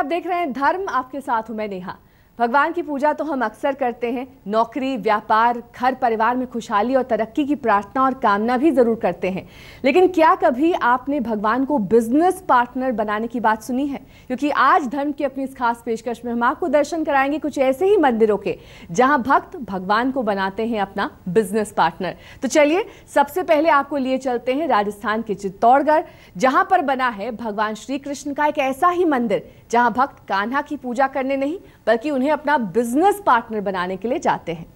आप देख रहे हैं धर्म, आपके साथ हूं मैं नेहा। भगवान की पूजा तो हम अक्सर करते हैं, नौकरी, व्यापार, घर परिवार में खुशहाली और तरक्की की प्रार्थना और कामना भी जरूर करते हैं। लेकिन क्या कभी आपने भगवान को बिजनेस पार्टनर बनाने की बात सुनी है? क्योंकि आज धर्म की अपनी इस खास पेशकश में हम आपको दर्शन कराएंगे कुछ ऐसे ही मंदिरों के जहां भक्त भगवान को बनाते हैं अपना बिजनेस पार्टनर। तो चलिए सबसे पहले आपको लिए चलते हैं राजस्थान के चित्तौड़गढ़, जहां पर बना है भगवान श्री कृष्ण का एक ऐसा ही मंदिर जहां भक्त कान्हा की पूजा करने नहीं बल्कि उन्हें अपना बिजनेस पार्टनर बनाने के लिए जाते हैं।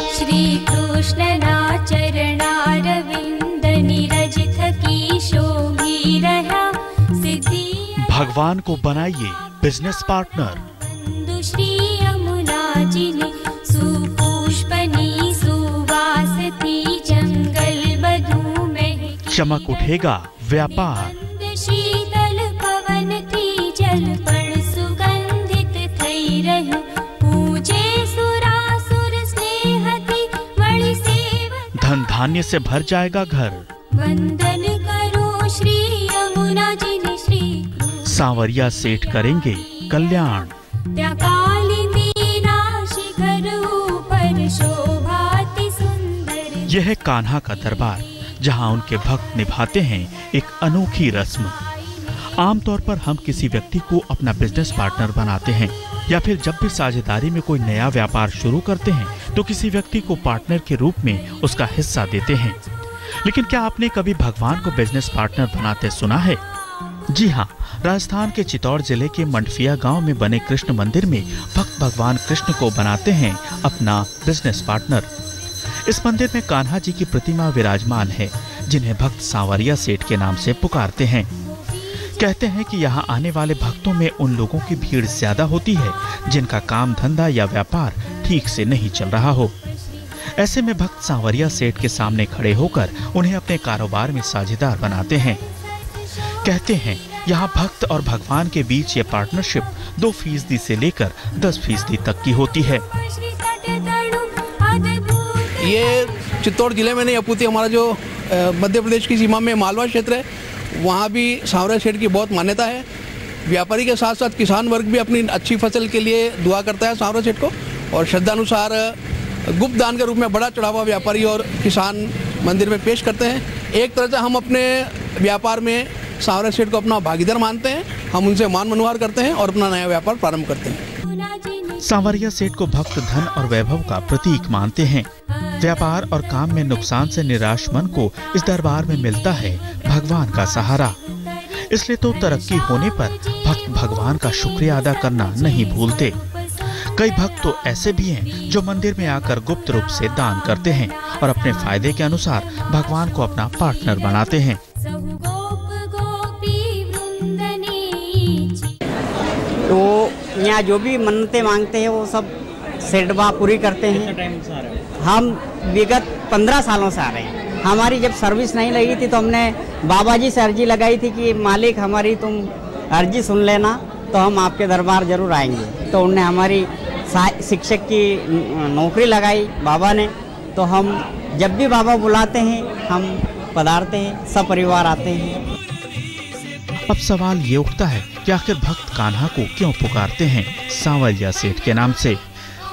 श्री कृष्ण ना चरणारविंद निरजित की शोभी रहा सिद्धि। भगवान को बनाइए बिजनेस पार्टनर। बंधु श्री यमुना जी ने सुपुष्पनी सुवासती जंगल बधू में चमक उठेगा व्यापार। शीतल पवन थी जल पण सुगंधित थई रही पूजे सुरासुर स्नेहती वळी सेवक। धन धान्य से भर जाएगा घर। वंदन करो श्री यमुना जी ने श्री सांवरिया सेठ करेंगे कल्याण। त्या कालिंदी शिखर ऊपर शोभाति सुंदर। यह है कान्हा का दरबार जहां उनके भक्त निभाते हैं एक अनोखी रस्म। आमतौर पर हम किसी व्यक्ति को अपना बिजनेस पार्टनर बनाते हैं या फिर जब भी साझेदारी में कोई नया व्यापार शुरू करते हैं तो किसी व्यक्ति को पार्टनर के रूप में उसका हिस्सा देते हैं। लेकिन क्या आपने कभी भगवान को बिजनेस पार्टनर बनाते सुना है? जी हाँ, राजस्थान के चित्तौड़ जिले के मंडफिया गांव में बने कृष्ण मंदिर में भक्त भगवान कृष्ण को बनाते हैं अपना बिजनेस पार्टनर। इस मंदिर में कान्हा जी की प्रतिमा विराजमान है जिन्हें भक्त सांवरिया सेठ के नाम से पुकारते हैं। कहते हैं कि यहाँ आने वाले भक्तों में उन लोगों की भीड़ ज्यादा होती है जिनका काम धंधा या व्यापार ठीक से नहीं चल रहा हो। ऐसे में भक्त सांवरिया सेठ के सामने खड़े होकर उन्हें अपने कारोबार में साझेदार बनाते हैं। कहते हैं यहाँ भक्त और भगवान के बीच ये पार्टनरशिप 2% से लेकर 10% तक की होती है। ये चित्तौड़ जिले में नहीं अपूती हमारा जो मध्य प्रदेश की सीमा में मालवा क्षेत्र है, वहाँ भी सांवरिया सेठ की बहुत मान्यता है। व्यापारी के साथ साथ किसान वर्ग भी अपनी अच्छी फसल के लिए दुआ करता है सांवरिया सेठ को, और श्रद्धानुसार गुप्त दान के रूप में बड़ा चढ़ावा व्यापारी और किसान मंदिर में पेश करते हैं। एक तरह से हम अपने व्यापार में सांवरिया सेठ को अपना भागीदार मानते हैं। हम उनसे मान मनोहार करते हैं और अपना नया व्यापार प्रारंभ करते हैं। सांवरिया सेठ को भक्त धन और वैभव का प्रतीक मानते हैं। व्यापार और काम में नुकसान से निराश मन को इस दरबार में मिलता है भगवान का सहारा। इसलिए तो तरक्की होने पर भक्त भगवान का शुक्रिया अदा करना नहीं भूलते। कई भक्त तो ऐसे भी हैं जो मंदिर में आकर गुप्त रूप से दान करते हैं और अपने फायदे के अनुसार भगवान को अपना पार्टनर बनाते हैं। तो यहाँ जो भी मन्नतें मांगते हैं वो सब सेठ बाबा पूरी करते हैं। हम विगत 15 सालों से आ रहे हैं। हमारी जब सर्विस नहीं लगी थी तो हमने बाबा जी से अर्जी लगाई थी कि मालिक हमारी तुम अर्जी सुन लेना तो हम आपके दरबार जरूर आएंगे। तो उनने हमारी शिक्षक की नौकरी लगाई बाबा ने। तो हम जब भी बाबा बुलाते हैं हम पधारते हैं, सब परिवार आते हैं। अब सवाल ये उठता है कि आखिर भक्त कान्हा को क्यों पुकारते हैं सांवरिया सेठ के नाम से?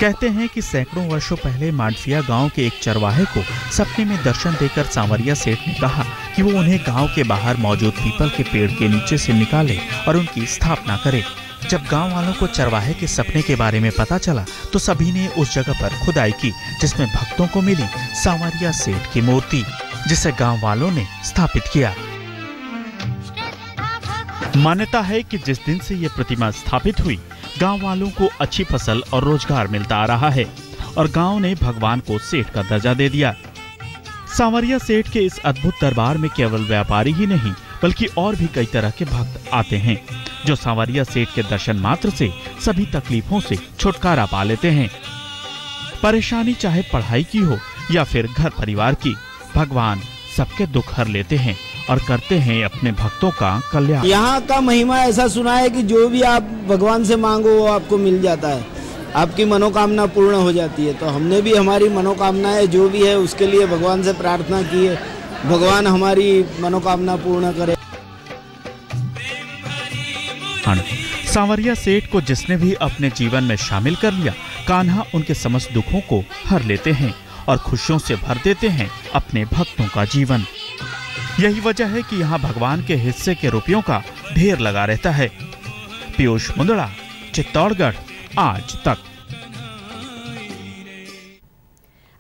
कहते हैं कि सैकड़ों वर्षों पहले मांडफिया गांव के एक चरवाहे को सपने में दर्शन देकर सांवरिया सेठ ने कहा कि वो उन्हें गांव के बाहर मौजूद पीपल के पेड़ के नीचे से निकाले और उनकी स्थापना करे। जब गांव वालों को चरवाहे के सपने के बारे में पता चला तो सभी ने उस जगह पर खुदाई की जिसमें भक्तों को मिली सांवरिया सेठ की मूर्ति, जिसे गाँव वालों ने स्थापित किया। मान्यता है कि जिस दिन से ये प्रतिमा स्थापित हुई गांव वालों को अच्छी फसल और रोजगार मिलता आ रहा है और गांव ने भगवान को सेठ का दर्जा दे दिया। सांवरिया सेठ के इस अद्भुत दरबार में केवल व्यापारी ही नहीं बल्कि और भी कई तरह के भक्त आते हैं जो सांवरिया सेठ के दर्शन मात्र से सभी तकलीफों से छुटकारा पा लेते हैं। परेशानी चाहे पढ़ाई की हो या फिर घर परिवार की, भगवान सबके दुख हर लेते हैं और करते हैं अपने भक्तों का कल्याण। यहाँ का महिमा ऐसा सुना है कि जो भी आप भगवान से मांगो वो आपको मिल जाता है, आपकी मनोकामना पूर्ण हो जाती है। तो हमने भी हमारी मनोकामनाएं जो भी है उसके लिए भगवान से प्रार्थना की है भगवान हमारी मनोकामना पूर्ण करे। सांवरिया सेठ को जिसने भी अपने जीवन में शामिल कर लिया, कान्हा उनके समस्त दुखों को हर लेते हैं और खुशियों से भर देते हैं अपने भक्तों का जीवन। यही वजह है कि यहाँ भगवान के हिस्से के रुपयों का ढेर लगा रहता है। पीयूष मुंदड़ा, चित्तौड़गढ़, आज तक।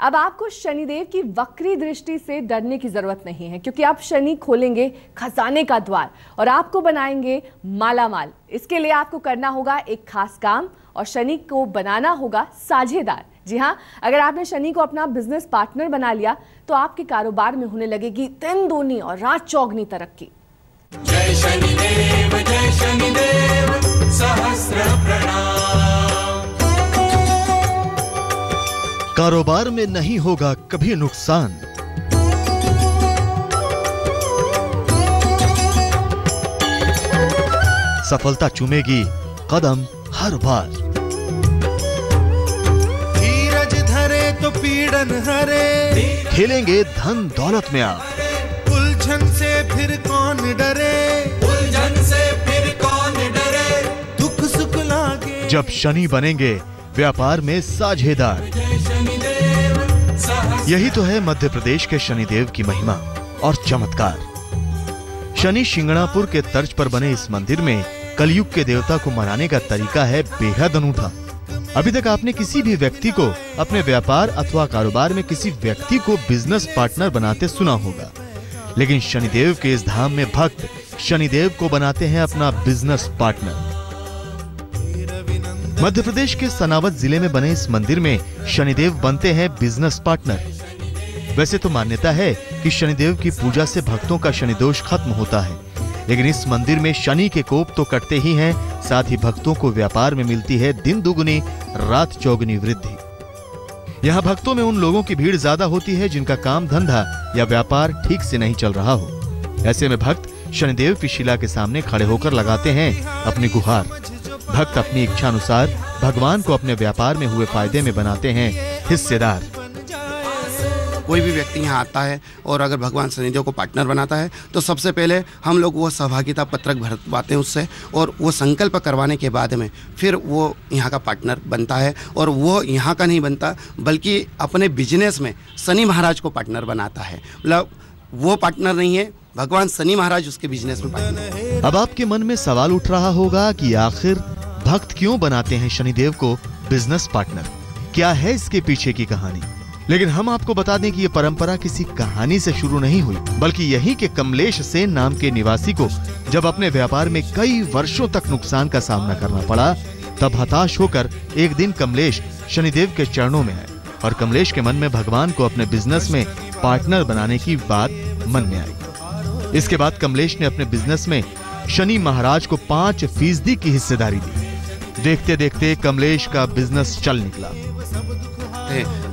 अब आपको शनिदेव की वक्री दृष्टि से डरने की जरूरत नहीं है, क्योंकि आप शनि खोलेंगे खजाने का द्वार और आपको बनाएंगे मालामाल। इसके लिए आपको करना होगा एक खास काम और शनि को बनाना होगा साझेदार। जी हाँ, अगर आपने शनि को अपना बिजनेस पार्टनर बना लिया तो आपके कारोबार में होने लगेगी दिन दूनी और रात चौगनी तरक्की। जय शनिदेव सहस्र प्रणाम। कारोबार में नहीं होगा कभी नुकसान। सफलता चूमेगी कदम हर बार। धीरज धरे तो पीड़न हरे, खेलेंगे धन दौलत में आप। उलझन से फिर कौन डरे, उलझन से फिर कौन डरे, दुख सुख लागे जब शनि बनेंगे व्यापार में साझेदार। यही तो है मध्य प्रदेश के शनिदेव की महिमा और चमत्कार। शनि शिंगणापुर के तर्ज पर बने इस मंदिर में कलयुग के देवता को मनाने का तरीका है बेहद अनूठा। अभी तक आपने किसी भी व्यक्ति को अपने व्यापार अथवा कारोबार में किसी व्यक्ति को बिजनेस पार्टनर बनाते सुना होगा, लेकिन शनिदेव के इस धाम में भक्त शनिदेव को बनाते हैं अपना बिजनेस पार्टनर। मध्य प्रदेश के सनावद जिले में बने इस मंदिर में शनिदेव बनते हैं बिजनेस पार्टनर। वैसे तो मान्यता है कि शनिदेव की पूजा से भक्तों का शनिदोष खत्म होता है, लेकिन इस मंदिर में शनि के कोप तो कटते ही हैं, साथ ही भक्तों को व्यापार में मिलती है दिन दुगुनी रात चौगुनी वृद्धि। यहाँ भक्तों में उन लोगों की भीड़ ज्यादा होती है जिनका काम धंधा या व्यापार ठीक से नहीं चल रहा हो। ऐसे में भक्त शनिदेव की शिला के सामने खड़े होकर लगाते हैं अपनी गुहार। भक्त अपनी इच्छा अनुसार भगवान को अपने व्यापार में हुए फायदे में बनाते हैं हिस्सेदार। कोई भी व्यक्ति यहाँ आता है और अगर भगवान शनिदेव को पार्टनर बनाता है तो सबसे पहले हम लोग वो सहभागिता पत्रक भरवाते हैं उससे, और वो संकल्प करवाने के बाद में फिर वो यहाँ का पार्टनर बनता है। और वो यहाँ का नहीं बनता बल्कि अपने बिजनेस में शनि महाराज को पार्टनर बनाता है। मतलब वो पार्टनर नहीं है, भगवान शनि महाराज उसके बिजनेस में पार्टनर है। अब आपके मन में सवाल उठ रहा होगा कि आखिर भक्त क्यों बनाते हैं शनिदेव को बिजनेस पार्टनर? क्या है इसके पीछे की कहानी? लेकिन हम आपको बता दें कि ये परंपरा किसी कहानी से शुरू नहीं हुई, बल्कि यही के कमलेश सेन नाम के निवासी को जब अपने व्यापार में कई वर्षों तक नुकसान का सामना करना पड़ा, तब हताश होकर एक दिन कमलेश शनिदेव के चरणों में आए और कमलेश के मन में भगवान को अपने बिजनेस में पार्टनर बनाने की बात मन में आई। इसके बाद कमलेश ने अपने बिजनेस में शनि महाराज को 5% की हिस्सेदारी दी। देखते देखते कमलेश का बिजनेस चल निकला।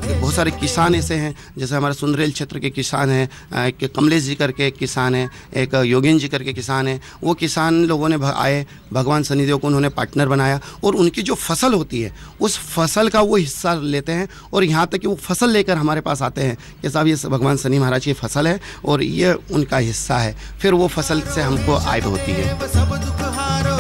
बहुत सारे किसान ऐसे हैं, जैसे हमारे सुंदरेल क्षेत्र के किसान हैं, एक कमलेश जी करके एक किसान है, एक योगेन जी करके किसान है। वो किसान लोगों ने आए, भगवान शनिदेव को उन्होंने पार्टनर बनाया और उनकी जो फसल होती है उस फसल का वो हिस्सा लेते हैं और यहाँ तक कि वो फसल लेकर हमारे पास आते हैं कि साहब ये भगवान शनि महाराज की फसल है और ये उनका हिस्सा है। फिर वो फसल से हमको आय होती है।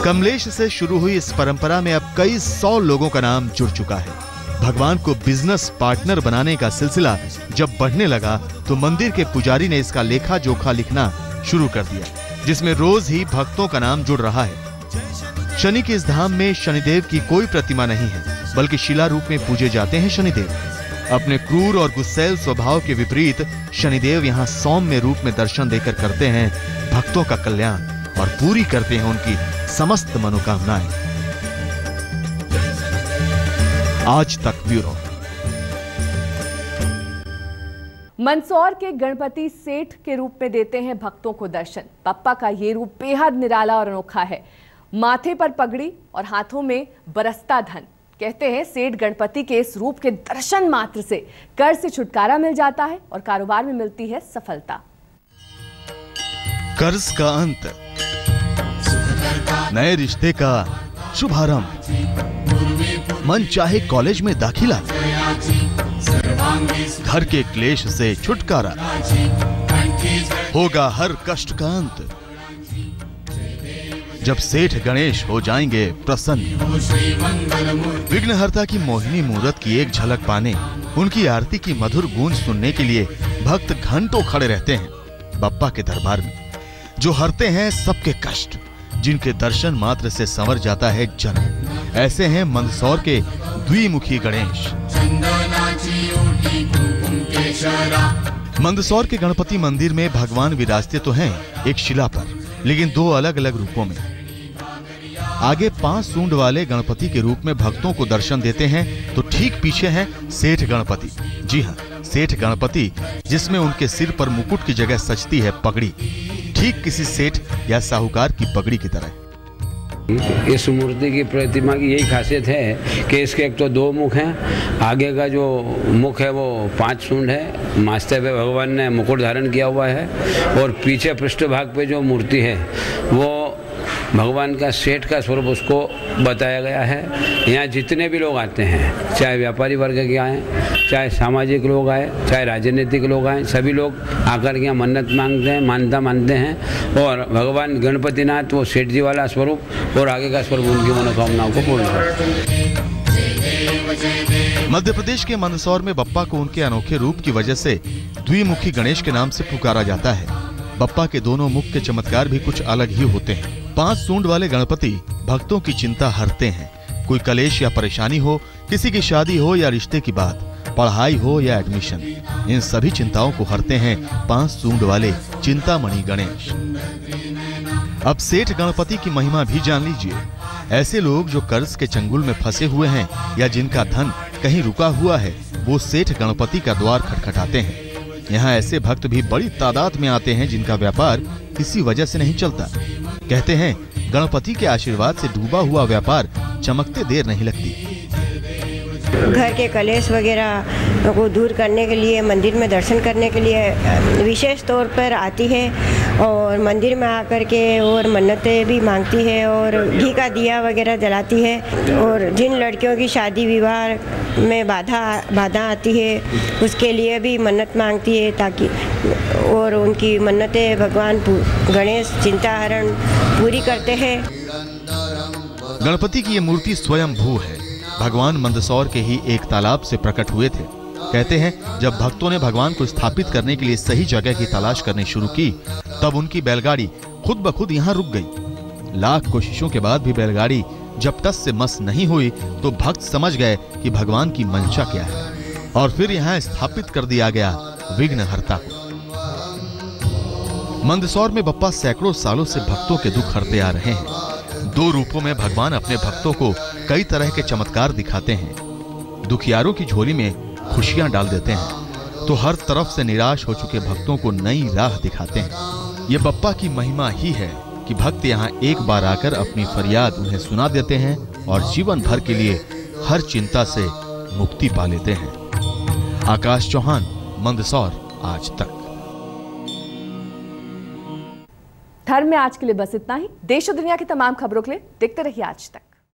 कमलेश से शुरू हुई इस परंपरा में अब कई 100 लोगों का नाम जुड़ चुका है। भगवान को बिजनेस पार्टनर बनाने का सिलसिला जब बढ़ने लगा तो मंदिर के पुजारी ने इसका लेखा जोखा लिखना शुरू कर दिया, जिसमें रोज ही भक्तों का नाम जुड़ रहा है। शनि के इस धाम में शनिदेव की कोई प्रतिमा नहीं है, बल्कि शिला रूप में पूजे जाते हैं शनिदेव। अपने क्रूर और गुस्सैल स्वभाव के विपरीत शनिदेव यहाँ सौम्य रूप में दर्शन देकर करते हैं भक्तों का कल्याण और पूरी करते हैं उनकी समस्त मनोकामनाएं। आज तक ब्यूरो। मंदसौर के गणपति सेठ के रूप में देते हैं भक्तों को दर्शन। पप्पा का ये रूप बेहद निराला और अनोखा है। माथे पर पगड़ी और हाथों में बरसता धन। कहते हैं सेठ गणपति के इस रूप के दर्शन मात्र से कर्ज से छुटकारा मिल जाता है और कारोबार में मिलती है सफलता। कर्ज का अंत, नए रिश्ते का शुभारंभ, मन चाहे कॉलेज में दाखिला, घर के क्लेश से छुटकारा, होगा हर कष्ट का अंत जब सेठ गणेश हो जाएंगे प्रसन्न। विघ्नहर्ता की मोहिनी मूरत की एक झलक पाने, उनकी आरती की मधुर गूंज सुनने के लिए भक्त घंटों खड़े रहते हैं बप्पा के दरबार में, जो हरते हैं सबके कष्ट, जिनके दर्शन मात्र से संवर जाता है जन्म। ऐसे हैं मंदसौर के द्विमुखी गणेश। मंदसौर के गणपति मंदिर में भगवान विराजते तो हैं एक शिला पर, लेकिन दो अलग अलग रूपों में। आगे 5 सूंड वाले गणपति के रूप में भक्तों को दर्शन देते हैं, तो ठीक पीछे हैं सेठ गणपति। जी हाँ, सेठ गणपति, जिसमें उनके सिर पर मुकुट की जगह सजती है पगड़ी, ठीक किसी सेठ या साहूकार की पगड़ी की तरह। इस मूर्ति की प्रतिमा की यही खासियत है कि इसके एक तो 2 मुख हैं, आगे का जो मुख है वो 5 सूंड है, माथे पे भगवान ने मुकुट धारण किया हुआ है, और पीछे पृष्ठभाग पे जो मूर्ति है वो भगवान का सेठ का स्वरूप उसको बताया गया है। यहाँ जितने भी लोग आते हैं, चाहे व्यापारी वर्ग के आए, चाहे सामाजिक लोग आए, चाहे राजनीतिक लोग आए, सभी लोग आकर के यहाँ मन्नत मांगते हैं, मानता मानते हैं, और भगवान गणपतिनाथ वो सेठ जी वाला स्वरूप और आगे का स्वरूप उनकी मनोकामनाओं को पूर्ण करते हैं। मध्य प्रदेश के मंदसौर में बप्पा को उनके अनोखे रूप की वजह से द्विमुखी गणेश के नाम से पुकारा जाता है। बप्पा के दोनों मुख के चमत्कार भी कुछ अलग ही होते हैं। 5 सूंड वाले गणपति भक्तों की चिंता हरते हैं। कोई कलेश या परेशानी हो, किसी की शादी हो या रिश्ते की बात, पढ़ाई हो या एडमिशन, इन सभी चिंताओं को हरते हैं 5 सूंड वाले चिंतामणि गणेश। अब सेठ गणपति की महिमा भी जान लीजिए। ऐसे लोग जो कर्ज के चंगुल में फंसे हुए हैं या जिनका धन कहीं रुका हुआ है, वो सेठ गणपति का द्वार खटखटाते हैं। यहाँ ऐसे भक्त भी बड़ी तादाद में आते हैं जिनका व्यापार किसी वजह से नहीं चलता। कहते हैं गणपति के आशीर्वाद से डूबा हुआ व्यापार चमकते देर नहीं लगती। घर के कलेश वगैरह को दूर करने के लिए, मंदिर में दर्शन करने के लिए विशेष तौर पर आती है, और मंदिर में आकर के और मन्नतें भी मांगती है, और घी का दिया वगैरह जलाती है, और जिन लड़कियों की शादी विवाह में बाधा आती है उसके लिए भी मन्नत मांगती है, ताकि और उनकी मन्नतें भगवान गणेश चिंताहरण पूरी करते हैं। गणपति की ये मूर्ति स्वयं भू है। भगवान मंदसौर के ही एक तालाब से प्रकट हुए थे। कहते हैं जब भक्तों ने भगवान को स्थापित करने के लिए सही जगह की तलाश करनी शुरू की, तब उनकी बैलगाड़ी खुद ब खुद यहाँ रुक गई। लाख कोशिशों के बाद भी बैलगाड़ी जब टस से मस नहीं हुई, तो भक्त समझ गए कि भगवान की मंशा क्या है, और फिर यहाँ स्थापित कर दिया गया विघ्नहर्ता को। मंदसौर में बप्पा सैकड़ों सालों से भक्तों के दुख हरते आ रहे हैं। 2 रूपों में भगवान अपने भक्तों को कई तरह के चमत्कार दिखाते हैं। दुखियारों की झोली में खुशियां डाल देते हैं, तो हर तरफ से निराश हो चुके भक्तों को नई राह दिखाते हैं। ये बप्पा की महिमा ही है कि भक्त यहाँ एक बार आकर अपनी फरियाद उन्हें सुना देते हैं और जीवन भर के लिए हर चिंता से मुक्ति पा लेते हैं। आकाश चौहान, मंदसौर आज तक। धर्म में आज के लिए बस इतना ही। देश और दुनिया की तमाम खबरों के लिए देखते रहिए आज तक।